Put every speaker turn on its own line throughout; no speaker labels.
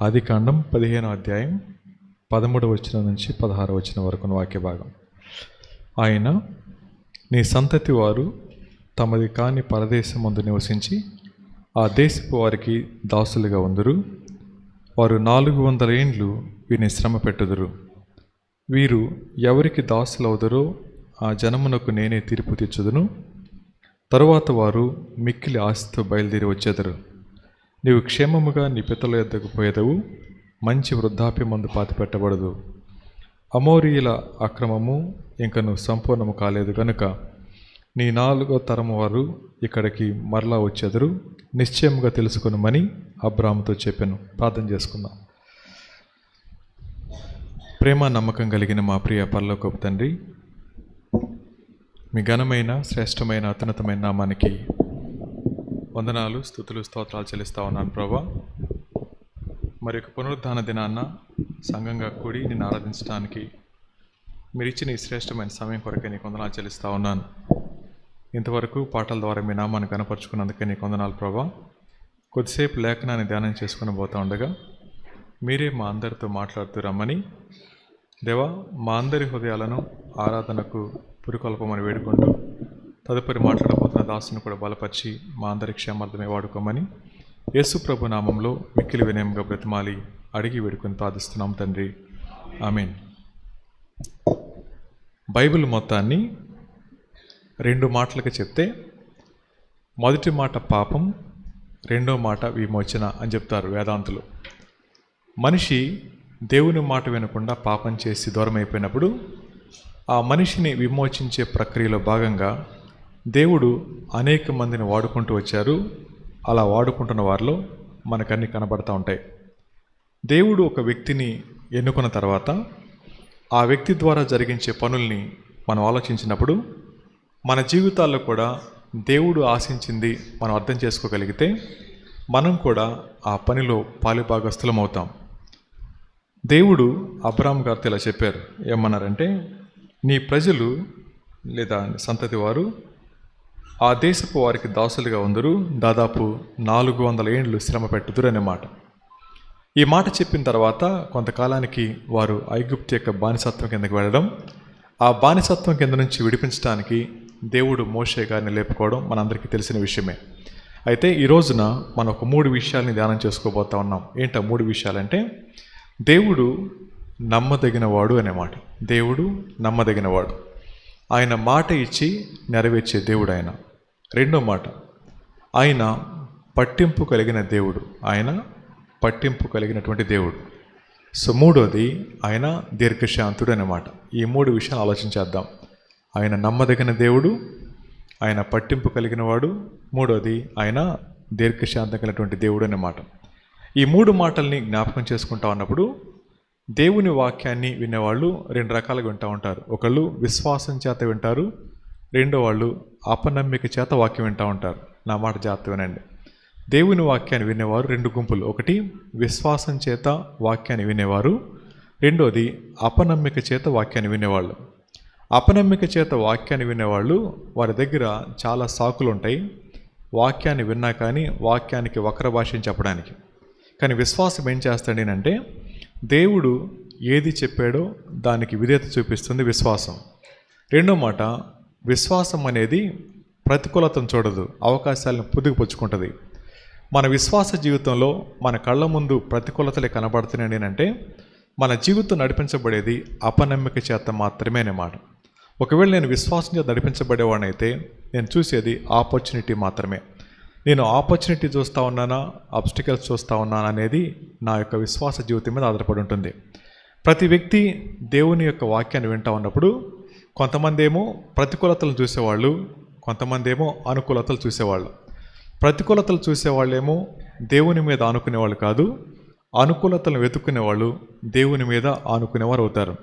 ఆదికాండం 15వ అధ్యాయం 13వ వచనం నుంచి 16వ వచనం వరకు వాక్య భాగం. ఆయన, నీ సంతతి వారు తమది కాని పరదేశమందు నివసించి ఆ దేశపు వారికి దాసులుగా ఉందురు. వారు 400 ఏండ్లు వీరిని శ్రమ పెట్టుదురు. వీరు ఎవరికి దాసులవుదురో ఆ జనమునకు నేనే తీర్పు తీర్చుదును. తరువాత వారు మిక్కిలి ఆశతో బయలుదేరి వచ్చేదరు. నీవు క్షేమముగా నీ పితల యొద్దకు పోయేదవు. మంచి వృద్ధాప్యమందు పాతిపెట్టబడదు. అమోరీయుల అక్రమము ఇంకను సంపూర్ణము కాలేదు కనుక నీ 4వ తరము వారు ఇక్కడికి మరలా వచ్చేదరు. నిశ్చయముగా తెలుసుకొనుమని అబ్రాహాముతో చెప్పాను. ప్రార్థన చేసుకుందాం. ప్రేమ నమ్మకం కలిగిన మా ప్రియ పరలోకపు తండ్రి, మీ ఘనమైన శ్రేష్టమైన అత్యున్నతమైన నామానికి వందనాలు, స్తుతులు, స్తోత్రాలు చెల్లిస్తా ఉన్నాను ప్రభా. మరి యొక్క పునరుద్ధాన దినాన్న సంఘంగా కూడి నిన్ను ఆరాధించడానికి మీరు ఇచ్చిన ఈ శ్రేష్టమైన సమయం కొరకే నీకు వందనాలు చెల్లిస్తూ ఉన్నాను. ఇంతవరకు పాటల ద్వారా మీ నామాన్ని కనపరుచుకున్నందుకే నీకు వందనాలు ప్రభా. కొద్దిసేపు లేఖనాన్ని ధ్యానం చేసుకుని పోతూ ఉండగా మీరే మా అందరితో మాట్లాడుతూ రమ్మని దేవా, మా అందరి హృదయాలను ఆరాధనకు పురికొల్పమని వేడుకుంటూ తదుపరి మాట్లాడబోతున్న దాసును కూడా బలపరిచి మా అందరి క్షేమార్థమే వాడుకోమని యేసు ప్రభు నామంలో మిక్కిలి వినయంగా బ్రతిమాలి అడిగి వేడుకొని ప్రార్థిస్తున్నాం తండ్రి, ఆమేన్. బైబిల్ మొత్తాన్ని 2 మాటలకు చెప్తే మొదటి మాట పాపం, రెండో మాట విమోచన అని చెప్తారు వేదాంతులు. మనిషి దేవుని మాట వినకుండా పాపం చేసి దూరం అయిపోయినప్పుడు ఆ మనిషిని విమోచించే ప్రక్రియలో భాగంగా దేవుడు అనేక మందిని వాడుకుంటూ వచ్చారు. అలా వాడుకుంటున్న వారిలో మనకన్నీ కనబడుతూ ఉంటాయి. దేవుడు ఒక వ్యక్తిని ఎన్నుకున్న తర్వాత ఆ వ్యక్తి ద్వారా జరిగించే పనుల్ని మనం ఆలోచించినప్పుడు మన జీవితాల్లో కూడా దేవుడు ఆశించింది మనం అర్థం చేసుకోగలిగితే మనం కూడా ఆ పనిలో పాలుభాగస్థులం అవుతాం. దేవుడు అబ్రాహాము గారితో ఇలా చెప్పారు. ఏమన్నారంటే, నీ ప్రజలు లేదా సంతతి వారు ఆ దేశపు వారికి దాసులుగా ఉందరు. దాదాపు 400 ఏండ్లు శ్రమ పెట్టుదురు అనే మాట. ఈ మాట చెప్పిన తర్వాత కొంతకాలానికి వారు ఐగుప్తు యొక్క బానిసత్వం కిందకి వెళ్ళడం, ఆ బానిసత్వం కింద నుంచి విడిపించడానికి దేవుడు మోషే గారిని లేపుకోవడం మనందరికీ తెలిసిన విషయమే. అయితే ఈ రోజున మనం ఒక 3 విషయాల్ని ధ్యానం చేసుకోబోతా ఉన్నాం. ఏంటో 3 విషయాలంటే, దేవుడు నమ్మదగినవాడు అనే మాట. దేవుడు నమ్మదగినవాడు, ఆయన మాట ఇచ్చి నెరవేర్చే దేవుడు ఆయన. రెండో మాట, ఆయన పట్టింపు కలిగిన దేవుడు, ఆయన పట్టింపు కలిగినటువంటి దేవుడు. సో మూడోది, ఆయన దీర్ఘశాంతుడు అన్నమాట. ఈ 3 విషయాలు ఆలోచించేద్దాం. ఆయన నమ్మదగిన దేవుడు, ఆయన పట్టింపు కలిగిన వాడు, మూడోది ఆయన దీర్ఘశాంతం కలిగినటువంటి దేవుడు అన్నమాట. ఈ 3 మాటల్ని జ్ఞాపకం చేసుకుంటా ఉన్నప్పుడు దేవుని వాక్యాన్ని వినేవాళ్ళు 2 రకాలుగా వింటూ ఉంటారు. ఒకళ్ళు విశ్వాసం చేత వింటారు, రెండో వాళ్ళు అపనమ్మిక చేత వాక్యం వింటూ ఉంటారు. నా మాట జాగ్రత్త వినండి. దేవుని వాక్యాన్ని వినేవారు 2 గుంపులు. ఒకటి విశ్వాసం చేత వాక్యాన్ని వినేవారు, రెండోది అపనమ్మిక చేత వాక్యాన్ని వినేవాళ్ళు. అపనమ్మిక చేత వాక్యాన్ని వినేవాళ్ళు వారి దగ్గర చాలా సాకులు ఉంటాయి వాక్యాన్ని విన్నా కానీ వాక్యానికి వక్ర భాషని చెప్పడానికి. కానీ విశ్వాసం ఏం చేస్తాడేనంటే, దేవుడు ఏది చెప్పాడో దానికి విధేయత చూపిస్తుంది విశ్వాసం. రెండో మాట, విశ్వాసం అనేది ప్రతికూలతను చూడదు, అవకాశాలను పొద్దుపుచ్చుకుంటుంది. మన విశ్వాస జీవితంలో మన కళ్ళ ముందు ప్రతికూలతలే కనబడుతున్నాయి అంటే మన జీవితం నడిపించబడేది అపనమ్మిక చేత మాత్రమే అన్నమాట. ఒకవేళ నేను విశ్వాసం చేత నడిపించబడేవాడినైతే నేను చూసేది ఆపర్చునిటీ మాత్రమే. నేను ఆపర్చునిటీ చూస్తూ ఉన్నానా, ఆబ్స్టికల్స్ చూస్తూ ఉన్నానా అనేది నా యొక్క విశ్వాస జీవితం మీద ఆధారపడి ఉంటుంది. ప్రతి వ్యక్తి దేవుని యొక్క వాక్యాన్ని వింటూ ఉన్నప్పుడు కొంతమంది ఏమో ప్రతికూలతలు చూసేవాళ్ళు, కొంతమంది ఏమో అనుకూలతలు చూసేవాళ్ళు. ప్రతికూలతలు చూసేవాళ్ళేమో దేవుని మీద ఆనుకునేవాళ్ళు కాదు, అనుకూలతలను వెతుక్కునేవాళ్ళు దేవుని మీద ఆనుకునేవారు అవుతారు.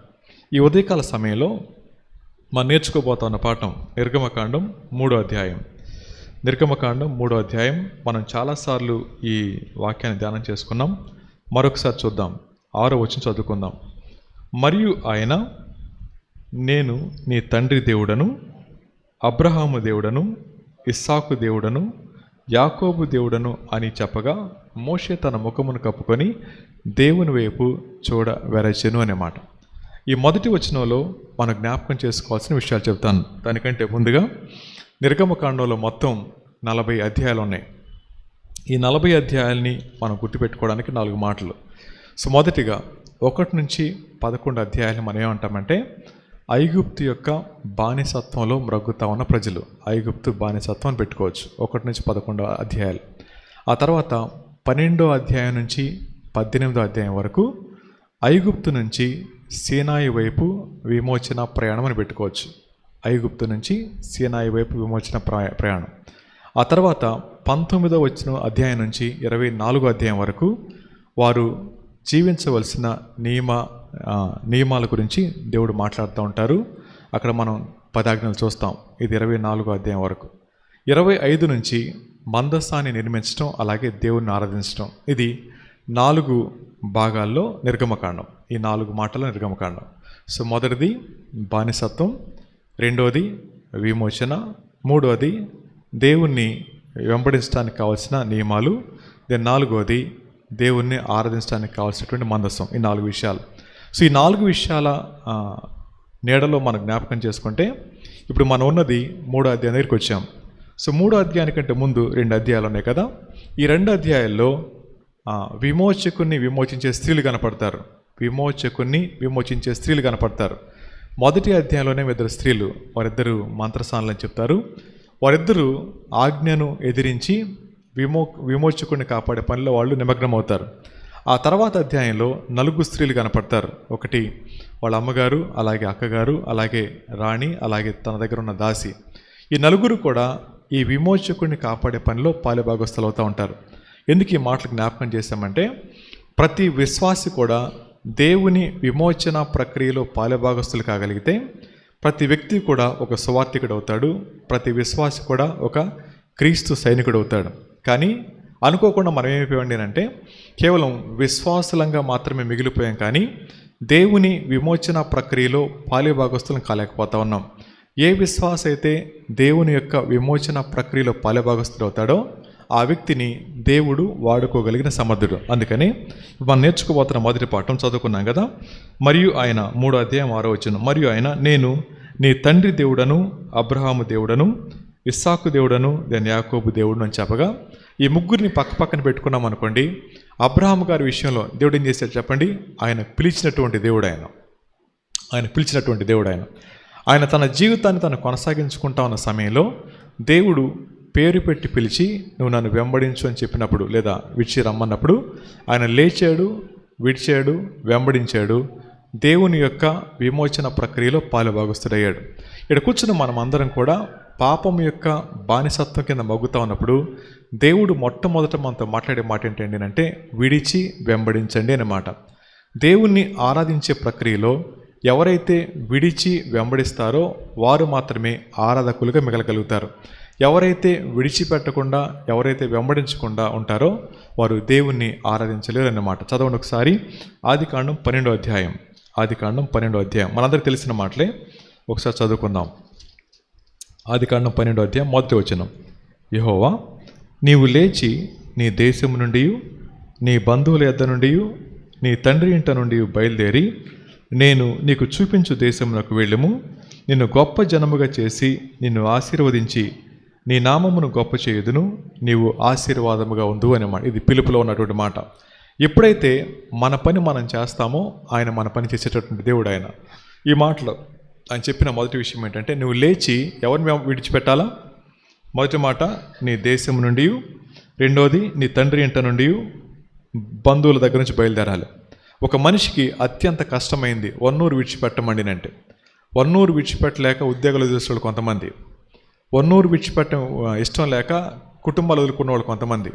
ఈ ఉదయకాల సమయంలో మనం నేర్చుకోబోతున్న పాఠం నిర్గమకాండం 3వ అధ్యాయం. నిర్గమకాండం 3వ అధ్యాయం మనం చాలాసార్లు ఈ వాక్యాన్ని ధ్యానం చేసుకున్నాం. మరొకసారి చూద్దాం. 6వ వచనం చదువుకుందాం. మరియు ఆయన, నేను నీ తండ్రి దేవుడను, అబ్రహాము దేవుడను, ఇస్సాకు దేవుడను, యాకోబు దేవుడను అని చెప్పగా మోషే తన ముఖమును కప్పుకొని దేవుని వైపు చూడ వెరచెను అనే మాట. ఈ మొదటి వచనంలో మనం జ్ఞాపకం చేసుకోవాల్సిన విషయాలు చెప్తాను. దానికంటే ముందుగా నిర్గమకాండంలో మొత్తం 40 అధ్యాయాలు ఉన్నాయి. ఈ 40 అధ్యాయాలని మనం గుర్తుపెట్టుకోవడానికి 4 మాటలు. సో మొదటిగా 1 నుంచి 11 అధ్యాయాలు మనం ఏమంటామంటే ఐగుప్తు యొక్క బానిసత్వంలో మ్రగ్గుతా ఉన్న ప్రజలు. ఐగుప్తు బానిసత్వం పెట్టుకోవచ్చు. 1 నుంచి 11 అధ్యాయాలు. ఆ తర్వాత 12వ అధ్యాయం నుంచి 18వ అధ్యాయం వరకు ఐగుప్తు నుంచి సీనాయి వైపు విమోచన ప్రయాణం అని పెట్టుకోవచ్చు. ఐగుప్తు నుంచి సీనాయి వైపు విమోచన ప్రయాణం. ఆ తర్వాత 19వ అధ్యాయం నుంచి 24వ అధ్యాయం వరకు వారు జీవించవలసిన నియమాల గురించి దేవుడు మాట్లాడుతూ ఉంటారు. అక్కడ మనం 10 ఆజ్ఞలు చూస్తాం. ఇది 24వ అధ్యాయం వరకు. 25 నుంచి మందసాన్ని నిర్మించడం, అలాగే దేవుణ్ణి ఆరాధించడం. ఇది 4 భాగాల్లో నిర్గమకాండం. ఈ 4 మాటల నిర్గమకాండం. సో మొదటిది బానిసత్వం, రెండవది విమోచన, మూడవది దేవుణ్ణి వెంబడించడానికి కావాల్సిన నియమాలు, నాలుగవది దేవుణ్ణి ఆరాధించడానికి కావాల్సినటువంటి మందసం. ఈ 4 విషయాలు. సో ఈ 4 విషయాల నీడలో మనం జ్ఞాపకం చేసుకుంటే ఇప్పుడు మనం ఉన్నది 3వ అధ్యాయం దగ్గరికి వచ్చాం. సో 3వ అధ్యాయానికంటే ముందు 2 అధ్యాయాలు ఉన్నాయి కదా. ఈ 2 అధ్యాయాల్లో విమోచకుణ్ణి విమోచించే స్త్రీలు కనపడతారు. విమోచకుణ్ణి విమోచించే స్త్రీలు కనపడతారు. మొదటి అధ్యాయంలోనే 2 స్త్రీలు, వారిద్దరూ మంత్రసానులు అని చెప్తారు. వారిద్దరూ ఆజ్ఞను ఎదిరించి విమోచకుడిని కాపాడే పనిలో వాళ్ళు నిమగ్నమవుతారు. ఆ తర్వాత అధ్యాయంలో 4 స్త్రీలు కనపడతారు. ఒకటి వాళ్ళ అమ్మగారు, అలాగే అక్కగారు, అలాగే రాణి, అలాగే తన దగ్గర ఉన్న దాసి. ఈ 4 కూడా ఈ విమోచకుడిని కాపాడే పనిలో పాలుభాగస్తులు అవుతూ ఉంటారు. ఎందుకు ఈ మాటలు జ్ఞాపకం చేశామంటే ప్రతి విశ్వాసి కూడా దేవుని విమోచన ప్రక్రియలో పాలుభాగస్తులు కాగలిగితే ప్రతి వ్యక్తి కూడా ఒక సువార్థికుడు అవుతాడు. ప్రతి విశ్వాసి కూడా ఒక క్రీస్తు సైనికుడు అవుతాడు. కానీ అనుకోకుండా మనం ఏమైపోయింది అంటే కేవలం విశ్వాసులంగా మాత్రమే మిగిలిపోయాం, కానీ దేవుని విమోచన ప్రక్రియలో పాలుభాగస్తులను కాలేకపోతా ఉన్నాం. ఏ విశ్వాస అయితే దేవుని యొక్క విమోచన ప్రక్రియలో పాలుభాగస్తుడు అవుతాడో ఆ వ్యక్తిని దేవుడు వాడుకోగలిగిన సమర్థుడు. అందుకని మనం నేర్చుకోబోతున్న మొదటి పాఠం చదువుకున్నాం కదా. మరియు ఆయన 3వ అధ్యాయం 6వ వచనం, మరియు ఆయన నేను నీ తండ్రి దేవుడను, అబ్రహాము దేవుడను, ఇస్సాకు దేవుడను, యాకోబు దేవుడును అని చెప్పగా ఈ ముగ్గురిని పక్కన పెట్టుకున్నాం అనుకోండి. అబ్రహాము గారి విషయంలో దేవుడు ఏం చేశాడు చెప్పండి? ఆయన పిలిచినటువంటి దేవుడు. ఆయన పిలిచినటువంటి దేవుడు. ఆయన తన జీవితాన్ని తను కొనసాగించుకుంటా ఉన్న సమయంలో దేవుడు పేరు పెట్టి పిలిచి నువ్వు నన్ను వెంబడించు అని చెప్పినప్పుడు, లేదా విడిచి రమ్మన్నప్పుడు ఆయన లేచాడు, విడిచాడు, వెంబడించాడు. దేవుని యొక్క విమోచన ప్రక్రియలో పాలుభాగస్తుడయ్యాడు. ఇక్కడ కూర్చున్న మనం అందరం కూడా పాపం యొక్క బానిసత్వం కింద మగ్గుతా ఉన్నప్పుడు దేవుడు మొట్టమొదట మనతో మాట్లాడే మాట ఏంటండి అంటే విడిచి వెంబడించండి అనే మాట. దేవుణ్ణి ఆరాధించే ప్రక్రియలో ఎవరైతే విడిచి వెంబడిస్తారో వారు మాత్రమే ఆరాధకులుగా మిగలగలుగుతారు. ఎవరైతే విడిచిపెట్టకుండా, ఎవరైతే వెంబడించకుండా ఉంటారో వారు దేవుణ్ణి ఆరాధించలేరు అన్నమాట. చదవండి ఒకసారి ఆదికాండం 12వ అధ్యాయం. ఆదికాండం 12వ అధ్యాయం మనందరికీ తెలిసిన మాటలే, ఒకసారి చదువుకుందాం. ఆదికాండం 12వ అధ్యాయం మొదటి వచనం. యెహోవా నీవు లేచి నీ దేశం నుండి, నీ బంధువుల యొద్ద నుండి, నీ తండ్రి ఇంట నుండి బయలుదేరి నేను నీకు చూపించు దేశమునకు వెళ్ళుము. నిన్ను గొప్ప జనముగా చేసి నిన్ను ఆశీర్వదించి నీ నామమును గొప్ప చేయుదును, నీవు ఆశీర్వాదముగా ఉండు అన్నమాట. ఇది పిలుపులో ఉన్నటువంటి మాట. ఎప్పుడైతే మన పని మనం చేస్తామో ఆయన మన పని చేసేటటువంటి దేవుడు ఆయన. ఈ మాటలో ఆయన చెప్పిన మొదటి విషయం ఏంటంటే నువ్వు లేచి ఎవరిని విడిచిపెట్టాలా? మొదటి మాట నీ దేశం నుండి, రెండోది నీ తండ్రి ఇంట నుండి, బంధువుల దగ్గర నుంచి బయలుదేరాలి. ఒక మనిషికి అత్యంత కష్టమైంది వన్నూరు విడిచిపెట్టమండినంటే. వన్నూరు విడిచిపెట్టలేక ఉద్యోగాలు చేసేవాళ్ళు కొంతమంది, వన్నూరు విడిచిపెట్టడం ఇష్టం లేక కుటుంబాలు వదులుకున్న వాళ్ళు కొంతమంది,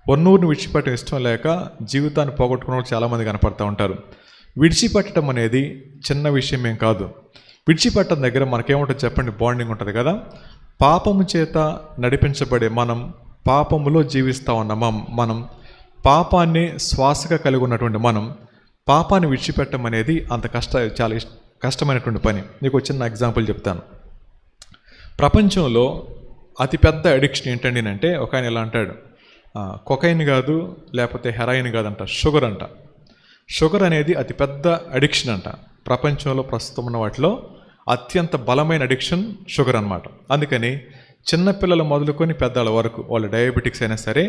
వన్నూరుని విడిచిపెట్టడం ఇష్టం లేక జీవితాన్ని పోగొట్టుకున్న వాళ్ళు చాలామంది కనపడుతూ ఉంటారు. విడిచిపెట్టడం అనేది చిన్న విషయం ఏం కాదు. విడిచిపెట్టడం దగ్గర మనకేముంటుంది చెప్పండి? బాండింగ్ ఉంటుంది కదా. పాపము చేత నడిపించబడే మనం, పాపములో జీవిస్తూ ఉన్నాం మనం, పాపాన్ని శ్వాసగా కలిగి ఉన్నటువంటి మనం పాపాన్ని విడిచిపెట్టడం అనేది అంత చాలా కష్టమైనటువంటి పని. నీకు చిన్న ఎగ్జాంపుల్ చెప్తాను. ప్రపంచంలో అతిపెద్ద అడిక్షన్ ఏంటండి అంటే ఒక ఆయన ఇలా అంటాడు, కొకైన్ కాదు లేకపోతే హెరాయిన్ కాదంట, షుగర్ అంట. షుగర్ అనేది అతిపెద్ద అడిక్షన్ అంట. ప్రపంచంలో ప్రస్తుతం ఉన్న వాటిలో అత్యంత బలమైన అడిక్షన్ షుగర్ అన్నమాట. అందుకని చిన్నపిల్లలు మొదలుకొని పెద్దవాళ్ళ వరకు వాళ్ళు డయాబెటిక్స్ అయినా సరే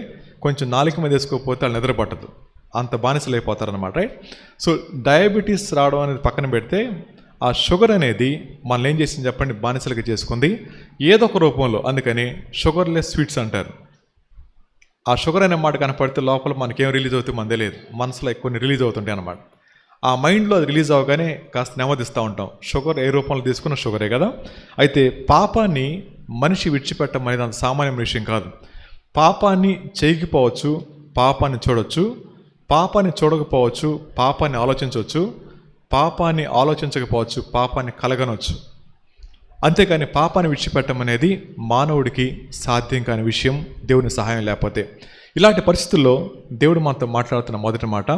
కొంచెం నాలుక మీద వేసుకోకపోతే వాళ్ళు నిద్ర పట్టదు, అంత బానిసలు అయిపోతారనమాట. సో డయాబెటీస్ రావడం అనేది పక్కన పెడితే ఆ షుగర్ అనేది మనల్ని ఏం చేసింది చెప్పండి, బానిసలుగా చేసుకుంది ఏదో ఒక రూపంలో. అందుకని షుగర్లెస్ స్వీట్స్ అంటారు. ఆ షుగర్ అనే మాట కనపడితే లోపల మనకేం రిలీజ్ అవుతుంది మనదే లేదు, మనసులో కొన్ని రిలీజ్ అవుతుంటాయి అన్నమాట. ఆ మైండ్లో అది రిలీజ్ అవ్వగానే కాస్త నెమ్మదిస్తూ ఉంటాం. షుగర్ ఏ రూపంలో తీసుకున్న షుగరే కదా. అయితే పాపాన్ని మనిషి విడిచిపెట్టడం అనేది అంత సామాన్యమైన విషయం కాదు. పాపాన్ని చేయకపోవచ్చు, పాపాన్ని చూడవచ్చు, పాపాన్ని చూడకపోవచ్చు, పాపాన్ని ఆలోచించవచ్చు, పాపాన్ని ఆలోచించకపోవచ్చు, పాపాన్ని కలగనవచ్చు. అంతేకాని పాపాన్ని విడిచిపెట్టడం అనేది మానవుడికి సాధ్యం కాని విషయం, దేవుని సహాయం లేకపోతే. ఇలాంటి పరిస్థితుల్లో దేవుడు మనతో మాట్లాడుతున్న మొదటి మాట,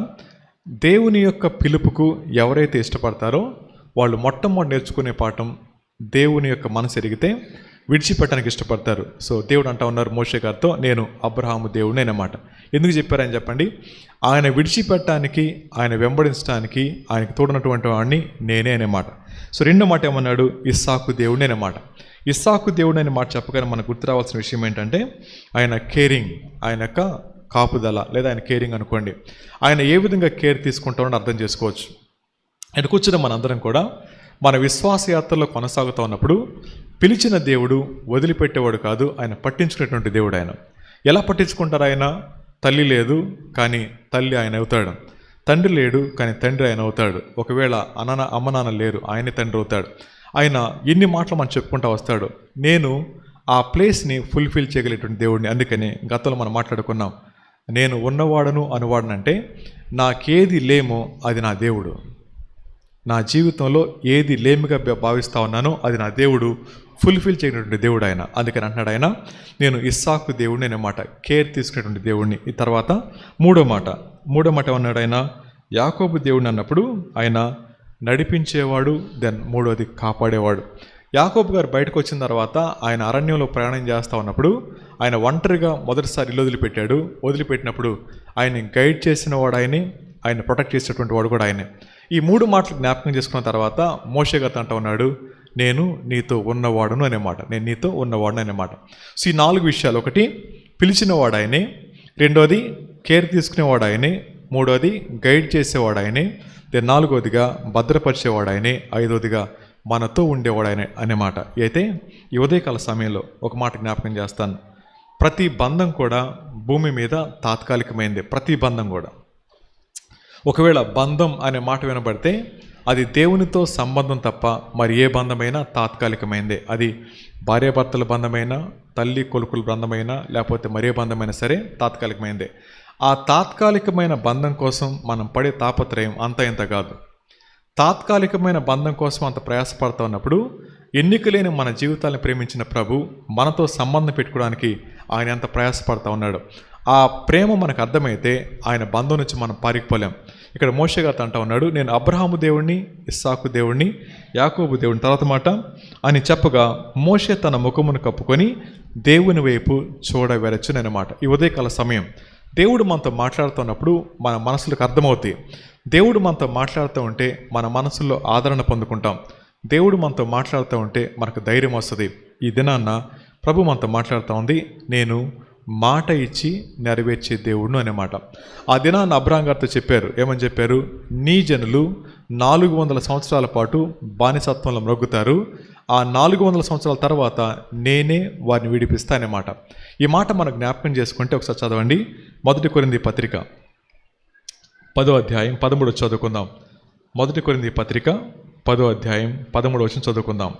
దేవుని యొక్క పిలుపుకు ఎవరైతే ఇష్టపడతారో వాళ్ళు మొట్టమొదటి నేర్చుకునే పాఠం, దేవుని యొక్క మనసు ఎరిగితే విడిచిపెట్టడానికి ఇష్టపడతారు. సో దేవుడు అంటా ఉన్నారు మోషే గారితో, నేను అబ్రహాము దేవుడిని అన్నమాట. ఎందుకు చెప్పారని చెప్పండి, ఆయన విడిచిపెట్టడానికి, ఆయన వెంబడించడానికి ఆయనకు తోడున్నటువంటి వాడిని నేనే అన్నమాట. సో రెండో మాట ఏమన్నాడు, ఇస్సాకు దేవుడిని అన్నమాట. ఇస్సాకు దేవుడు అనే మాట చెప్పగానే మనకు గుర్తు రావాల్సిన విషయం ఏంటంటే ఆయన కేరింగ్, ఆయన యొక్క కాపుదల లేదా ఆయన కేరింగ్ అనుకోండి. ఆయన ఏ విధంగా కేర్ తీసుకుంటామని అర్థం చేసుకోవచ్చు. ఆయన కూర్చున్న మనందరం కూడా మన విశ్వాసయాత్రలో కొనసాగుతూ ఉన్నప్పుడు పిలిచిన దేవుడు వదిలిపెట్టేవాడు కాదు, ఆయన పట్టించుకునేటువంటి దేవుడు. ఆయన ఎలా పట్టించుకుంటారు? ఆయన తల్లి లేదు కానీ తల్లి ఆయన అవుతాడు, తండ్రి లేడు కానీ తండ్రి ఆయన అవుతాడు, ఒకవేళ అమ్మ నాన్న లేరు ఆయనే తండ్రి అవుతాడు. ఆయన ఎన్ని మాటలు మనం చెప్పుకుంటూ వస్తాడు. నేను ఆ ప్లేస్ని ఫుల్ఫిల్ చేయగలిగేటువంటి దేవుడిని. అందుకని గతంలో మనం మాట్లాడుకున్నాం, నేను ఉన్నవాడను అనువాడనంటే నాకేది లేమో అది నా దేవుడు, నా జీవితంలో ఏది లేమిగా భావిస్తా ఉన్నానో అది నా దేవుడు ఫుల్ఫిల్ చేయనటువంటి దేవుడు ఆయన. అందుకని అంటున్నాడు ఆయన, నేను ఇస్సాకు దేవుడిని అన్నమాట, కేర్ తీసుకునేటువంటి దేవుడిని. ఈ తర్వాత మూడో మాట ఏమన్నాడు ఆయన, యాకోబు దేవుడిని అన్నప్పుడు ఆయన నడిపించేవాడు, దెన్ మూడోది కాపాడేవాడు. యాకోబు గారు బయటకు వచ్చిన తర్వాత ఆయన అరణ్యంలో ప్రయాణం చేస్తూ ఉన్నప్పుడు ఆయన ఒంటరిగా మొదటిసారి ఇల్లు వదిలిపెట్టినప్పుడు ఆయన్ని గైడ్ చేసిన వాడు ఆయనే, ఆయన ప్రొటెక్ట్ చేసేటువంటి వాడు కూడా ఆయనే. ఈ మూడు మాటలు జ్ఞాపకం చేసుకున్న తర్వాత మోషే గారు అంటూ ఉన్నాడు, నేను నీతో ఉన్నవాడును అనేమాట, నేను నీతో ఉన్నవాడును అనేమాట. సో ఈ 4 విషయాలు, ఒకటి పిలిచినవాడు ఆయనే, రెండోది కేర్ తీసుకునేవాడు ఆయనే, మూడోది గైడ్ చేసేవాడు ఆయనే, దెన్ 4వదిగా భద్రపరిచేవాడు ఆయనే, 5వదిగా మనతో ఉండేవాడు ఆయన అనేమాట. అయితే ఈ ఉదయకాల సమయంలో ఒక మాట జ్ఞాపకం చేస్తాను, ప్రతి బంధం కూడా భూమి మీద తాత్కాలికమైంది. ప్రతి బంధం కూడా, ఒకవేళ బంధం అనే మాట వినబడితే అది దేవునితో సంబంధం తప్ప మరి ఏ బంధమైనా తాత్కాలికమైందే. అది భార్యాభర్తల బంధమైనా, తల్లి కొడుకుల బంధమైనా, లేకపోతే మరే బంధమైనా సరే తాత్కాలికమైందే. ఆ తాత్కాలికమైన బంధం కోసం మనం పడే తాపత్రయం అంత ఇంత కాదు. తాత్కాలికమైన బంధం కోసం అంత ప్రయాసపడుతూ ఉన్నప్పుడు ఎన్నికలేని మన జీవితాలను ప్రేమించిన ప్రభు మనతో సంబంధం పెట్టుకోవడానికి ఆయన ఎంత ప్రయాసపడుతూ ఉన్నాడు. ఆ ప్రేమ మనకు అర్థమైతే ఆయన బంధం నుంచి మనం పారిపోలేం. ఇక్కడ మోషే గారు అంటూ ఉన్నాడు, నేను అబ్రహాము దేవుణ్ణి, ఇస్సాకు దేవుణ్ణి, యాకోబు దేవుని. తర్వాత మాట అని చెప్పగా మోషే తన ముఖమును కప్పుకొని దేవుని వైపు చూడవెరచునమాట. ఈ ఉదయకాల సమయం దేవుడు మనతో మాట్లాడుతున్నప్పుడు మన మనసులకు అర్థమవుతాయి. దేవుడు మనతో మాట్లాడుతూ ఉంటే మన మనసులో ఆదరణ పొందుకుంటాం. దేవుడు మనతో మాట్లాడుతూ ఉంటే మనకు ధైర్యం వస్తుంది. ఈ దినాన్న ప్రభు మనతో మాట్లాడుతూ ఉంది, నేను మాట ఇచ్చి నెరవేర్చే దేవుడును అనేమాట. ఆ దినాన్న అబ్రహాం గారితో చెప్పారు, ఏమని చెప్పారు, నీ జనులు 400 సంవత్సరాల పాటు బానిసత్వంలో మ్రొగ్గుతారు, ఆ 400 సంవత్సరాల తర్వాత నేనే వారిని విడిపిస్తా అనేమాట. ఈ మాట మనం జ్ఞాపకం చేసుకుంటే ఒకసారి చదవండి, 1 కొరింథీ పత్రిక 10వ అధ్యాయం 13 చదువుకుందాం. 1 కొరింథీ పత్రిక 10వ అధ్యాయం 13 చదువుకుందాం.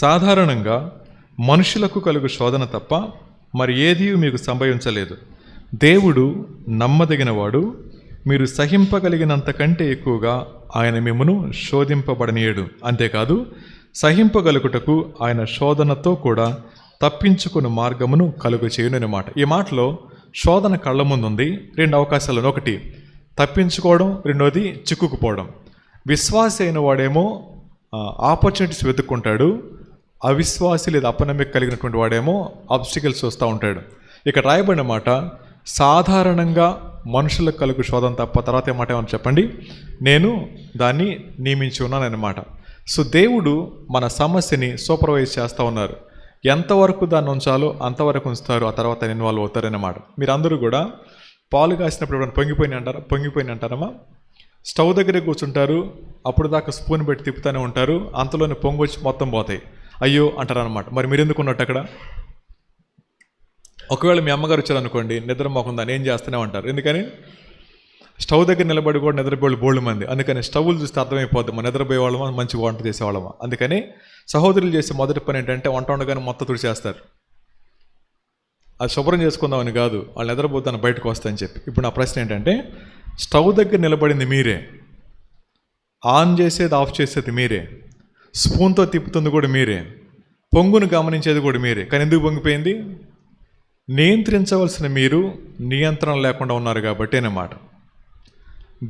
సాధారణంగా మనుషులకు కలుగు శోధన తప్ప మరి ఏదీ మీకు సంభవించలేదు. దేవుడు నమ్మదగినవాడు, మీరు సహింపగలిగినంతకంటే ఎక్కువగా ఆయన మిమ్మును శోధింపబడనీయడు. అంతేకాదు సహింపగలుగుటకు ఆయన శోధనతో కూడా తప్పించుకుని మార్గమును కలుగు చేయునమాట. ఈ మాటలో శోధన కళ్ళ ముందుంది. 2 అవకాశాలను, ఒకటి తప్పించుకోవడం, రెండోది చిక్కుకుపోవడం. విశ్వాసి అయిన వాడేమో ఆపర్చునిటీస్ వెతుక్కుంటాడు, అవిశ్వాసి లేదా అపనమ్మిక కలిగినటువంటి వాడేమో ఆబ్స్టికల్స్ వస్తూ ఉంటాడు. ఇక్కడ రాయబడిన మాట సాధారణంగా మనుషులకు కలుగు శోధన తప్ప. తర్వాత ఏమాట ఏమని చెప్పండి, నేను దాన్ని నియమించి ఉన్నానన్నమాట. సో దేవుడు మన సమస్యని సూపర్వైజ్ చేస్తూ ఉన్నారు. ఎంతవరకు దాన్ని ఉంచాలో అంతవరకు ఉంచుతారు, ఆ తర్వాత ఇన్వాల్వ్ అవుతారన్నమాట. మీరు అందరూ కూడా పాలు కాసినప్పుడు ఎప్పుడైనా పొంగిపోయిన అంటారమ్మా. స్టవ్ దగ్గరే కూర్చుంటారు, అప్పుడు దాకా స్పూన్ పెట్టి తిప్పుతూనే ఉంటారు, అంతలోనే పొంగొచ్చి మొత్తం పోతాయి, అయ్యో అంటారనమాట. మరి మీరు ఎందుకు ఉన్నట్టు అక్కడ? ఒకవేళ మీ అమ్మగారు వచ్చారనుకోండి, నిద్ర మోకుండా ఏం చేస్తూనే ఉంటారు. ఎందుకని? స్టవ్ దగ్గర నిలబడి కూడా నిద్రపోయి బోల్డ్ మంది. అందుకని స్టవ్లు చూస్తే అర్థమైపోద్ది మన నిద్రపోయే వాళ్ళమా మంచి వంట చేసేవాళ్ళమా. అందుకని సహోదరులు చేసే మొదటి పని ఏంటంటే వంట వండగానే మొత్తం తుడిచేస్తారు. అది శుభ్రం చేసుకుందామని కాదు, వాళ్ళు నిద్రపోతాను బయటకు వస్తాయని చెప్పి. ఇప్పుడు నా ప్రశ్న ఏంటంటే, స్టవ్ దగ్గర నిలబడింది మీరే, ఆన్ చేసేది ఆఫ్ చేసేది మీరే, స్పూన్తో తిప్పుతుంది కూడా మీరే, పొంగును గమనించేది కూడా మీరే. కానీ ఎందుకు పొంగిపోయింది? నియంత్రించవలసిన మీరు నియంత్రణ లేకుండా ఉన్నారు కాబట్టి అన్నమాట.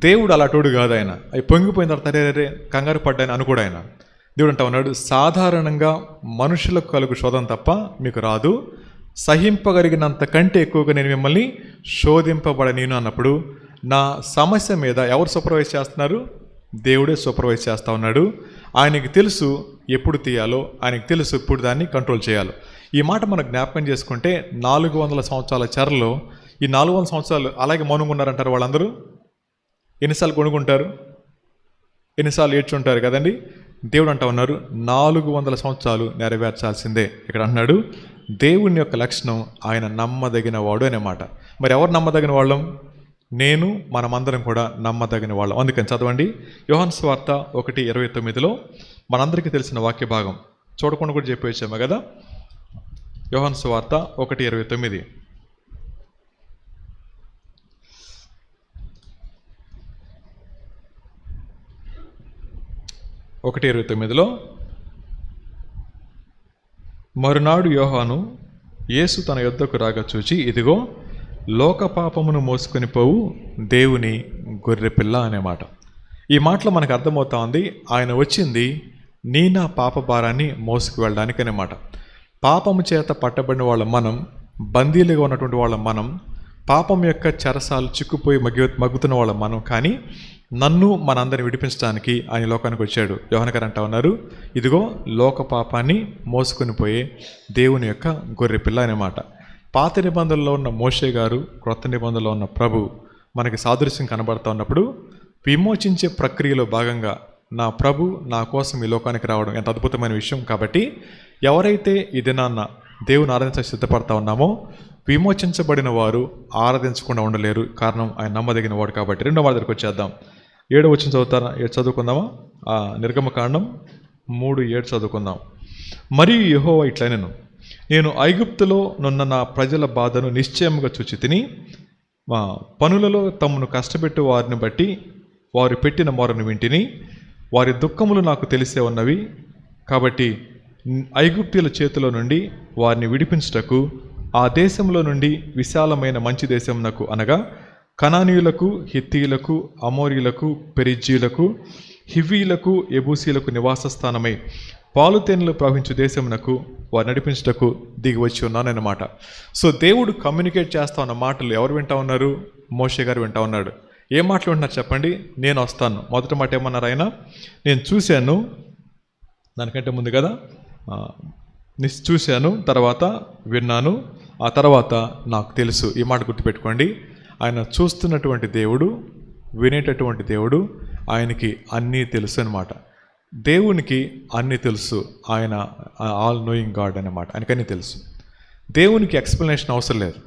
దేవుడు అలాంటోడు కాదు. ఆయన అవి పొంగిపోయిన తర్వాత రే కంగారు పడ్డాయని అనుకోడు ఆయన. దేవుడు అంటా ఉన్నాడు, సాధారణంగా మనుషులకు కలుగు శోధన తప్ప మీకు రాదు, సహింపగలిగినంత కంటే ఎక్కువగా నేను మిమ్మల్ని శోధింపబడనీను అన్నప్పుడు నా సమస్య మీద ఎవరు సూపర్వైజ్ చేస్తున్నారు? దేవుడే సూపర్వైజ్ చేస్తూ ఉన్నాడు. ఆయనకి తెలుసు ఎప్పుడు తీయాలో, ఆయనకి తెలుసు ఇప్పుడు దాన్ని కంట్రోల్ చేయాలో. ఈ మాట మనం జ్ఞాపకం చేసుకుంటే 400 సంవత్సరాల చెరలో ఈ 400 సంవత్సరాలు అలాగే మౌనంగా ఉన్నారంటారు వాళ్ళందరూ. ఎన్నిసార్లు కొనుక్కుంటారు, ఎన్నిసార్లు ఏడ్చుంటారు కదండి. దేవుడు అంటా ఉన్నారు 400 సంవత్సరాలు నెరవేర్చాల్సిందే. ఇక్కడ అన్నాడు దేవుని యొక్క లక్షణం ఆయన నమ్మదగిన వాడు అనే మాట. మరి ఎవరు నమ్మదగిన వాళ్ళం? నేను, మనమందరం కూడా నమ్మదగిన వాళ్ళం. అందుకని చదవండి యోహాను సువార్త 1:29 మనందరికీ తెలిసిన వాక్య భాగం, చూడకుండా కూడా చెప్పి వచ్చాము కదా. యోహాను సువార్త 1:29. మరునాడు యోహాను యేసు తన యొద్దకు రాగా చూచి, ఇదిగో లోక పాపమును మోసుకొని పోవు దేవుని గొర్రెపిల్ల అనే మాట. ఈ మాటలో మనకు అర్థమవుతా ఉంది ఆయన వచ్చింది నా పాప భారాన్ని మోసుకు వెళ్ళడానికి అనే మాట. పాపము చేత పట్టబడిన వాళ్ళ మనం, బందీలుగా ఉన్నటువంటి వాళ్ళ మనం, పాపం యొక్క చెరసాలు చిక్కుపోయి మగ్గుతున్న వాళ్ళ మనం. కానీ నన్ను మనందరిని విడిపించడానికి ఆయన లోకానికి వచ్చాడు. యోహాను గారు అంటా ఉన్నారు, ఇదిగో లోక పాపాన్ని మోసుకొని పోయే దేవుని యొక్క గొర్రెపిల్ల అనే మాట. పాత నిబంధనలో ఉన్న మోషే గారు, క్రొత్త నిబంధనలో ఉన్న ప్రభు మనకి సాదృశ్యం కనబడుతూ ఉన్నప్పుడు విమోచించే ప్రక్రియలో భాగంగా నా ప్రభు నా కోసం ఈ లోకానికి రావడం ఎంత అద్భుతమైన విషయం. కాబట్టి ఎవరైతే ఈ దినాన్న దేవుని ఆరాధించ సిద్ధపడతా ఉన్నామో విమోచించబడిన వారు ఆరాధించకుండా ఉండలేరు. కారణం ఆయన నమ్మదగిన వాడు కాబట్టి. 2వ వారి దగ్గరికి వచ్చేద్దాం. 7వ వచనం చదువుకుందామా? నిర్గమకాండం 3:7 చదువుకుందాం. మరియు యెహోవా ఇట్లనెను, నేను ఐగుప్తులో నున్న నా ప్రజల బాధను నిశ్చయముగా చూచి తిని, పనులలో తమను కష్టపెట్టు వారిని బట్టి వారు పెట్టిన మొరను వింటిని, వారి దుఃఖములు నాకు తెలిసే ఉన్నవి. కాబట్టి ఐగుప్తీయుల చేతిలో నుండి వారిని విడిపించుటకు ఆ దేశంలో నుండి విశాలమైన మంచి దేశమునకు, అనగా కనానీయులకు, హిత్తీయులకు, అమోరీయులకు, పెరిజ్జీయులకు, హివ్వీయులకు, ఎబూసీలకు నివాస స్థానమై పాలుతేనెలు ప్రవహించు దేశమునకు వారు నడిపించుటకు దిగి వచ్చి ఉన్నానన్నమాట. సో దేవుడు కమ్యూనికేట్ చేస్తా ఉన్న మాటలు ఎవరు వింటా ఉన్నారు? మోషే గారు వింటా ఉన్నాడు. ఏ మాటలు వింటున్నారు చెప్పండి? నేను వస్తాను. మొదటి మాట ఏమన్నారు ఆయన? నేను చూశాను, దానికంటే ముందు కదా చూశాను, తర్వాత విన్నాను, ఆ తర్వాత నాకు తెలుసు. ఈ మాట గుర్తుపెట్టుకోండి. ఆయన చూస్తున్నటువంటి దేవుడు, వినేటటువంటి దేవుడు, ఆయనకి అన్నీ తెలుసు అన్నమాట. దేవునికి అన్నీ తెలుసు. ఆయన ఆల్ నోయింగ్ గాడ్ అన్నమాట. ఆయనకి అన్నీ తెలుసు. దేవునికి ఎక్స్ప్లెనేషన్ అవసరం లేదు.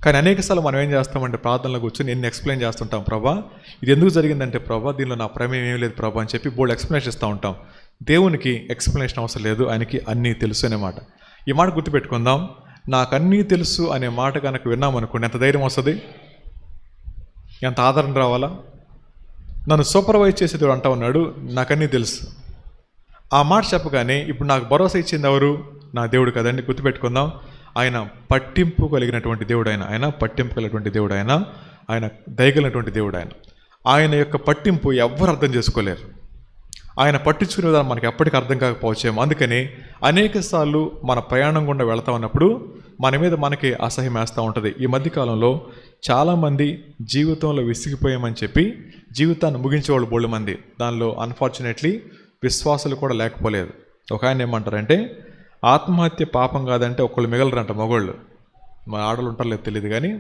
కానీ అనేకసార్లు మనం ఏం చేస్తామంటే ప్రార్థనలో కూర్చొని ఎన్ని ఎక్స్ప్లెయిన్ చేస్తుంటాం. ప్రభా ఇది ఎందుకు జరిగిందంటే ప్రభా దీనిలో నా ప్రమేయం ఏం లేదు ప్రభా అని చెప్పి బోల్డ్ ఎక్స్ప్లెనేషన్ ఇస్తూ ఉంటాం. దేవునికి ఎక్స్ప్లెనేషన్ అవసరం లేదు, ఆయనకి అన్నీ తెలుసు అన్నమాట. ఈ మాట గుర్తుపెట్టుకుందాం. నాకు అన్నీ తెలుసు అనే మాట కనుక విన్నామనుకోండి, ఎంత ధైర్యం వస్తుంది, ఎంత ఆదరణ రావాలా. నన్ను సూపర్వైజ్ చేసేది అంటా ఉన్నాడు, నాకన్నీ తెలుసు. ఆ మాట చెప్పగానే ఇప్పుడు నాకు భరోసా ఇచ్చింది ఎవరు? నా దేవుడు కదండి. గుర్తుపెట్టుకుందాం. ఆయన పట్టింపు కలిగినటువంటి దేవుడు. ఆయన పట్టింపు కలిగినటువంటి దేవుడు. ఆయన ఆయన దయగలిగినటువంటి దేవుడు. ఆయన యొక్క పట్టింపు ఎవ్వరు అర్థం చేసుకోలేరు. ఆయన పట్టించుకునే విధానం మనకి ఎప్పటికీ అర్థం కాకపోవచ్చేమో. అందుకని అనేక సార్లు మన ప్రయాణం గుండా వెళతా ఉన్నప్పుడు మన మీద మనకి అసహ్యం వేస్తూ ఉంటుంది. ఈ మధ్యకాలంలో చాలామంది జీవితంలో విసిగిపోయామని చెప్పి జీవితాన్ని ముగించేవాళ్ళు బోళ్ళు మంది. దానిలో అన్ఫార్చునేట్లీ విశ్వాసాలు కూడా లేకపోలేదు. ఒక ఆయన ఏమంటారంటే, ఆత్మహత్య పాపం కాదంటే ఒకళ్ళు మిగలరంట మగోళ్ళు. మన ఆడలు ఉంటారో లేదు తెలియదు, కానీ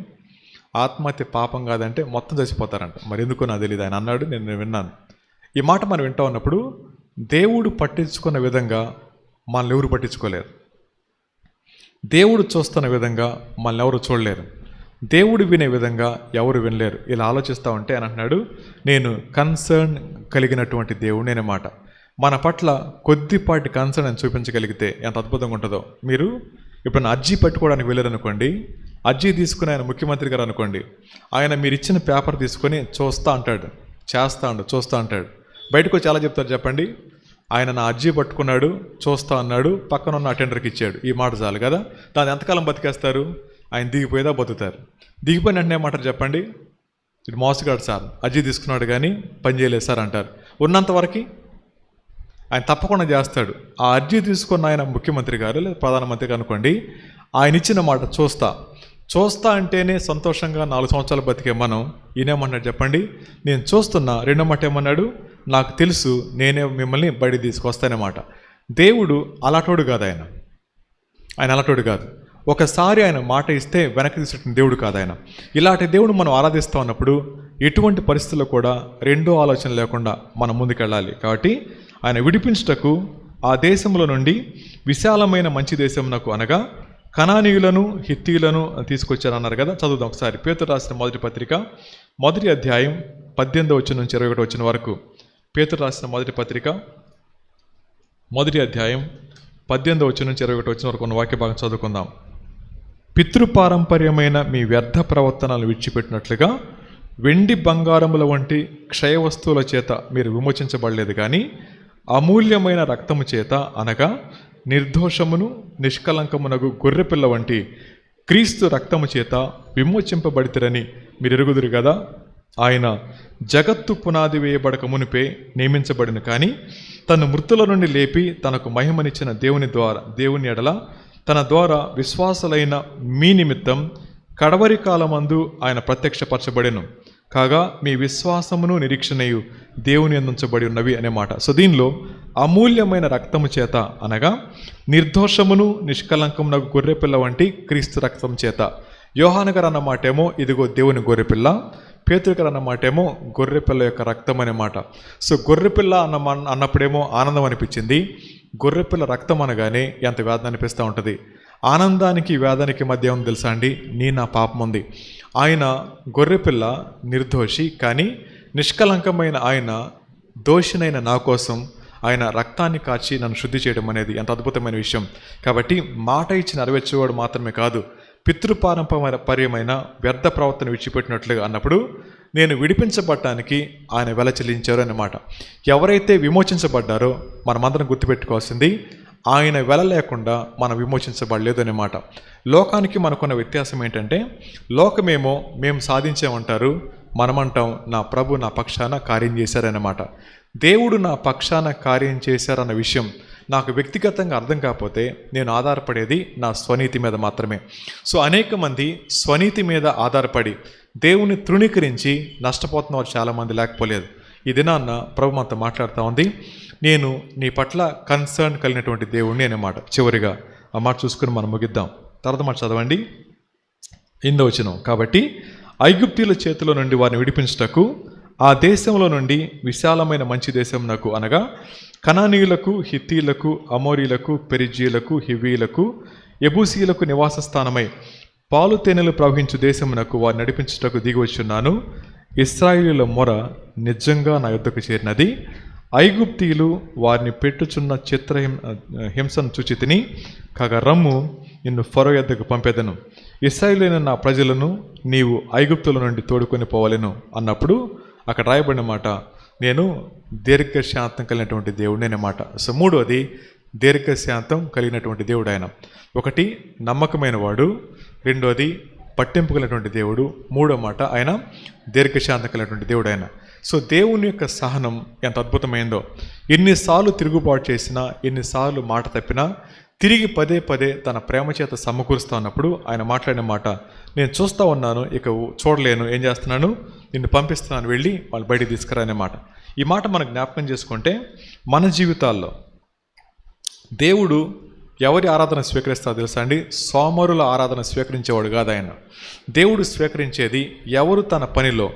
ఆత్మహత్య పాపం కాదంటే మొత్తం చచ్చిపోతారంట. మరి ఎందుకో నాకు తెలియదు, ఆయన అన్నాడు, నేను విన్నాను. ఈ మాట మనం వింటూ ఉన్నప్పుడు దేవుడు పట్టించుకున్న విధంగా మనల్ని ఎవరు పట్టించుకోలేరు. దేవుడు చూస్తున్న విధంగా మనల్ని ఎవరు చూడలేరు. దేవుడు వినే విధంగా ఎవరు వినలేరు. ఇలా ఆలోచిస్తూ ఉంటే అని అంటున్నాడు, నేను కన్సర్న్ కలిగినటువంటి దేవుడు నేనమాట. మన పట్ల కొద్దిపాటి కన్సర్న్ అని చూపించగలిగితే ఎంత అద్భుతంగా ఉంటుందో. మీరు ఇప్పుడు అర్జీ పెట్టుకోవడానికి వెళ్ళారనుకోండి, అర్జీ తీసుకుని ఆయన ముఖ్యమంత్రి గారు అనుకోండి, ఆయన మీరు ఇచ్చిన పేపర్ తీసుకొని చూస్తా అంటాడు, చూస్తా అంటాడు. బయటకు వచ్చి ఎలా చెప్తారు చెప్పండి? ఆయన నా అర్జీ పట్టుకున్నాడు, చూస్తా అన్నాడు, పక్కన ఉన్న అటెండర్కి ఇచ్చాడు. ఈ మాట చాలు కదా. దాన్ని ఎంతకాలం బతికేస్తారు? ఆయన దిగిపోయేదా బతుకుతారు. దిగిపోయిన వెంటనే ఏమంటారు చెప్పండి? ఇటు మోసగాడు సార్, అర్జీ తీసుకున్నాడు కానీ పని చేయలేదు సార్ అంటారు. ఉన్నంతవరకు ఆయన తప్పకుండా చేస్తాడు. ఆ అర్జీ తీసుకున్న ఆయన ముఖ్యమంత్రి గారు లేదా ప్రధానమంత్రి గారు అనుకోండి, ఆయన ఇచ్చిన మాట చూస్తా అంటేనే సంతోషంగా 4 సంవత్సరాలు బతికే మనం ఈయనేమన్నాడు చెప్పండి? నేను చూస్తున్నా. రెండో మాట ఏమన్నాడు? నాకు తెలుసు, నేనే మిమ్మల్ని బయట తీసుకొస్తానమాట. దేవుడు అలాటోడు కాదు. ఆయన అలాటోడు కాదు. ఒకసారి ఆయన మాట ఇస్తే వెనక్కి తీసుకున్న దేవుడు కాదు ఆయన. ఇలాంటి దేవుడు మనం ఆరాధిస్తూ ఉన్నప్పుడు ఎటువంటి పరిస్థితుల్లో కూడా రెండో ఆలోచన లేకుండా మనం ముందుకెళ్ళాలి. కాబట్టి ఆయన విడిపించుటకు ఆ దేశంలో నుండి విశాలమైన మంచి దేశమునకు అనగా కనానీయులను హిత్తీయులను తీసుకొచ్చారన్నారు కదా. చదువుదాం ఒకసారి. పేతురు రాసిన మొదటి పత్రిక 1వ అధ్యాయం 18వ వచనం నుంచి 21వ వచనం వరకు. పేతురు రాసిన మొదటి పత్రిక 1వ అధ్యాయం 18వ వచనం నుంచి 21వ వచనం వరకు ఉన్న వాక్య భాగం చదువుకుందాం. పితృపారంపర్యమైన మీ వ్యర్థ ప్రవర్తనలు విడిచిపెట్టినట్లుగా వెండి బంగారముల వంటి క్షయ వస్తువుల చేత మీరు విమోచించబడలేదు, కానీ అమూల్యమైన రక్తము చేత అనగా నిర్దోషమును నిష్కలంకమునగు గొర్రెపిల్ల వంటి క్రీస్తు రక్తము చేత విమోచింపబడితరని మీరు ఎరుగుదురు కదా. ఆయన జగత్తు పునాది వేయబడక మునిపే నియమించబడిన, కానీ తను మృతుల నుండి లేపి తనకు మహిమనిచ్చిన దేవుని ఎడల తన ద్వారా విశ్వాసులైన మీ నిమిత్తం కడవరి కాలమందు ఆయన ప్రత్యక్షపరచబడెను. కాగా మీ విశ్వాసమును నిరీక్షణయు దేవుని అందించబడి ఉన్నవి అనే మాట. సో దీనిలో అమూల్యమైన రక్తము చేత అనగా నిర్దోషమును నిష్కలంకమునకు గొర్రెపిల్ల వంటి క్రీస్తు రక్తం చేత. యోహాను గారు అన్న మాటేమో ఇదిగో దేవుని గొర్రెపిల్ల, పేతురు గారు అన్న మాటేమో గొర్రెపిల్ల యొక్క రక్తం అనే మాట. సో గొర్రెపిల్ల అన్నప్పుడేమో ఆనందం అనిపించింది. గొర్రెపిల్ల రక్తం అనగానే ఎంత వేదన అనిపిస్తూ ఉంటుంది. ఆనందానికి వేదానికి మధ్య ఏమో తెలుసా అండి? నా పాపం ఉంది. ఆయన గొర్రెపిల్ల నిర్దోషి, కానీ నిష్కలంకమైన ఆయన దోషినైన నా కోసం ఆయన రక్తాన్ని కాచి నన్ను శుద్ధి చేయడం అనేది ఎంత అద్భుతమైన విషయం. కాబట్టి మాట ఇచ్చి నెరవేర్చేవాడు మాత్రమే కాదు, పితృపారంపర్యమైన వ్యర్థ ప్రవర్తన విడిచిపెట్టినట్లుగా అన్నప్పుడు నేను విడిపించబడటానికి ఆయన వెల చెల్లించారు అన్నమాట. ఎవరైతే విమోచించబడ్డారో మనమందరం గుర్తుపెట్టుకోవాల్సింది, ఆయన వెల లేకుండా మనం విమోచించబడలేదు అన్నమాట. లోకానికి మనకున్న వ్యత్యాసం ఏంటంటే, లోకమేమో మేము సాధించామంటారు, మనమంటాం నా ప్రభు నా పక్షాన కార్యం చేశారన్నమాట. దేవుడు నా పక్షాన కార్యం చేశారన్న విషయం నాకు వ్యక్తిగతంగా అర్థం కాకపోతే నేను ఆధారపడేది నా స్వనీతి మీద మాత్రమే. సో అనేక మంది స్వనీతి మీద ఆధారపడి దేవుని తృణీకరించి నష్టపోతున్న వారు చాలామంది లేకపోలేదు. ఈ దినాన్న ప్రభు మనతో మాట్లాడుతూ ఉంది, నేను నీ పట్ల కన్సర్న్ కలిగినటువంటి దేవుడిని అన్నమాట. చివరిగా ఆ మాట చూసుకుని మనం ముగిద్దాం. తర్వాత మాట చదవండి, 8వ వచనం. కాబట్టి ఐగుప్తీయుల చేతిలో నుండి వారిని విడిపించుటకు ఆ దేశంలో నుండి విశాలమైన మంచి దేశమునకు అనగా కనానీయులకు హిత్తీయులకు అమోరీలకు పెరిజీయులకు హివ్వీయులకు యెబూసీయులకు నివాస స్థానమై పాలు తేనెలు ప్రవహించు దేశమునకు వారిని నడిపించుటకు దిగివచ్చున్నాను. ఇశ్రాయేలీయుల మొర నిజంగా నా యొద్దకు చేరినది. ఐగుప్తీయులు వారిని పెట్టుచున్న హింసను చూచి తిని, కాగా రమ్ము నిన్ను ఫరో యొద్దకు పంపెదను, ఇశ్రాయేలీయులైన నా ప్రజలను నీవు ఐగుప్తుల నుండి తోడుకొని పోవలెను అన్నప్పుడు అక్కడ రాయబడిన మాట, నేను దీర్ఘశాంతం కలిగినటువంటి దేవుడు అన్నమాట. సో మూడవది దీర్ఘశాంతం కలిగినటువంటి దేవుడు ఆయన. ఒకటి నమ్మకమైన వాడు, రెండోది పట్టింపు కలిగినటువంటి దేవుడు. మూడో మాట, ఆయన దీర్ఘశాంతం కలిగినటువంటి దేవుడు ఆయన. సో దేవుని యొక్క సహనం ఎంత అద్భుతమైందో. ఎన్నిసార్లు తిరుగుబాటు చేసినా, ఎన్నిసార్లు మాట తప్పినా తిరిగి పదే పదే తన ప్రేమ చేత సమకూరుస్తూ ఉన్నప్పుడు ఆయన మాట్లాడిన మాట, నేను చూస్తూ ఉన్నాను, ఇక చూడలేను, ఏం చేస్తున్నాను, నిన్ను పంపిస్తున్నాను, వెళ్ళి వాళ్ళు బయటికి తీసుకురా అనే మాట. ఈ మాట మనం జ్ఞాపకం చేసుకుంటే మన జీవితాల్లో దేవుడు ఎవరి ఆరాధన స్వీకరిస్తారో తెలుసా అండి? సోమరుల ఆరాధన స్వీకరించేవాడు కాదు ఆయన. దేవుడు స్వీకరించేది ఎవరు తన పనిలో,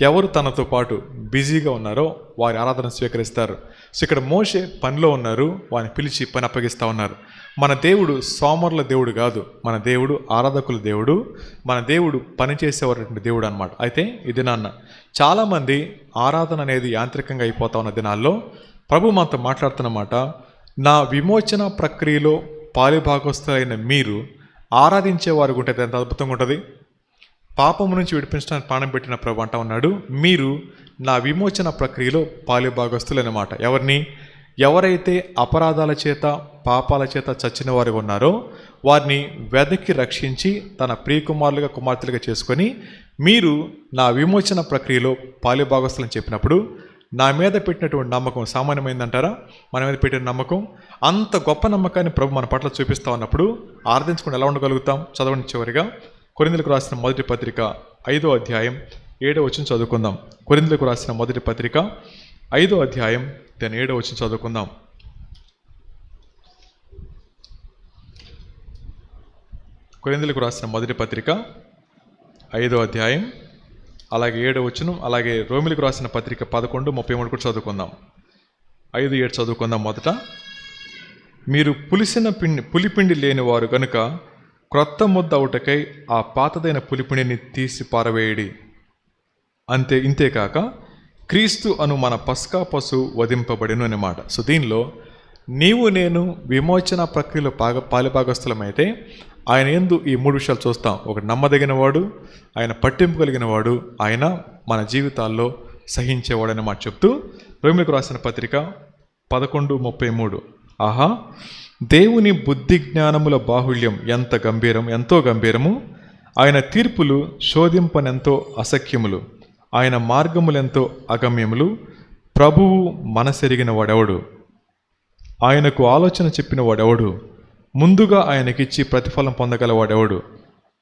ఎవరు తనతో పాటు బిజీగా ఉన్నారో వారి ఆరాధన స్వీకరిస్తారు. సో ఇక్కడ మోషే పనిలో ఉన్నారు, వారిని పిలిచి పని అప్పగిస్తూ ఉన్నారు. మన దేవుడు సోమరుల దేవుడు కాదు, మన దేవుడు ఆరాధకుల దేవుడు, మన దేవుడు పనిచేసేవారి దేవుడు అన్నమాట. అయితే ఈ దినాన్న చాలామంది ఆరాధన అనేది యాంత్రికంగా అయిపోతా ఉన్న దినాల్లో ప్రభు మనతో మాట్లాడుతున్నమాట, నా విమోచన ప్రక్రియలో పాలిభాగస్తులైన మీరు ఆరాధించేవారు ఉంటే ఎంత అద్భుతంగా ఉంటుంది. పాపము నుంచి విడిపించడానికి ప్రాణం పెట్టిన ప్రభు అంటా ఉన్నాడు, మీరు నా విమోచన ప్రక్రియలో పాలిభాగస్తులు అన్నమాట. ఎవరిని? ఎవరైతే అపరాధాల చేత పాపాల చేత చచ్చిన వారు ఉన్నారో వారిని వెదకి రక్షించి తన ప్రియకుమారులుగా కుమార్తెలుగా చేసుకొని మీరు నా విమోచన ప్రక్రియలో పాలిభాగస్తులని చెప్పినప్పుడు నా మీద పెట్టినటువంటి నమ్మకం సామాన్యమైందంటారా? మన మీద పెట్టిన నమ్మకం, అంత గొప్ప నమ్మకాన్ని ప్రభు మన పట్ల చూపిస్తూ ఉన్నప్పుడు ఆరాధించుకుని ఎలా ఉండగలుగుతాం? చదవండి. చివరిగా కొరింథీయులకు రాసిన మొదటి పత్రిక 5వ అధ్యాయం 7వ వచనం చదువుకుందాం. కొరింథీయులకు రాసిన మొదటి పత్రిక 5వ అధ్యాయం 7వ వచనం చదువుకుందాం. కొరింథీయులకు రాసిన మొదటి పత్రిక 5వ అధ్యాయం అలాగే 7వ వచనం, అలాగే రోమిలకు రాసిన పత్రిక 11:33 కూడా చదువుకుందాం. 5:7 చదువుకుందాం. మొదట, మీరు పులిపిండి లేని వారు గనుక క్రొత్త ముద్ద అవుటకై ఆ పాతదైన పులిపిండిని తీసి పారవేయడి. ఇంతేకాక క్రీస్తు అను మన పస్కా పశువు వధింపబడిను అన్నమాట. సో దీనిలో నీవు నేను విమోచన ప్రక్రియలో పాలిభాగస్థులమైతే ఆయన యందు ఈ 3 విషయాలు చూస్తాం. ఒకటి, నమ్మదగిన వాడు, ఆయన పట్టింపు కలిగిన వాడు, ఆయన మన జీవితాల్లో సహించేవాడు అనే మాట చెప్తూ రోమిలకు రాసిన పత్రిక 11:33, ఆహా దేవుని బుద్ధి జ్ఞానముల బాహుళ్యం ఎంతో గంభీరము, ఆయన తీర్పులు శోధింపనెంతో అసఖ్యములు, ఆయన మార్గములెంతో అగమ్యములు, ప్రభువు మనసెరిగిన వాడెవడు, ఆయనకు ఆలోచన చెప్పిన వాడెవడు, ముందుగా ఆయనకిచ్చి ప్రతిఫలం పొందగలవాడెవడు,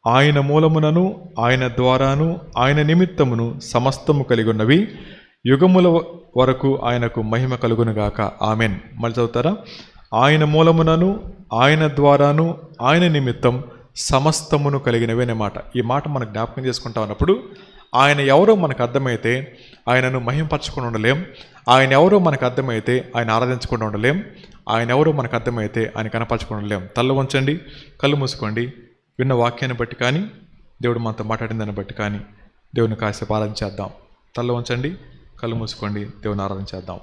ఆయన మూలమునను ఆయన ద్వారాను ఆయన నిమిత్తమును సమస్తము కలిగి ఉన్నవి, యుగముల వరకు ఆయనకు మహిమ కలుగునుగాక, ఆమెన్. మళ్ళీ చదువుతారా? ఆయన మూలమునను ఆయన ద్వారాను ఆయన నిమిత్తం సమస్తమును కలిగినవి అనే మాట. ఈ మాట మనం జ్ఞాపకం చేసుకుంటా ఉన్నప్పుడు ఆయన ఎవరో మనకు అర్థమైతే ఆయనను మహింపరచకుండా ఉండలేం. ఆయన ఎవరో మనకు అర్థమైతే ఆయన ఆరాధించకుండా ఉండలేం. ఆయన ఎవరో మనకు అర్థమైతే ఆయన కనపరచకుండా ఉండలేం. తల్ల వంచండి, కళ్ళు మూసుకోండి. విన్న వాక్యాన్ని బట్టి కానీ దేవుడు మనతో మాట్లాడిన దాన్ని బట్టి కానీ దేవుని కాసేపు ఆరాధించేద్దాం. తల్ల వంచండి, కళ్ళు మూసుకోండి, దేవుని ఆరాధించేద్దాం.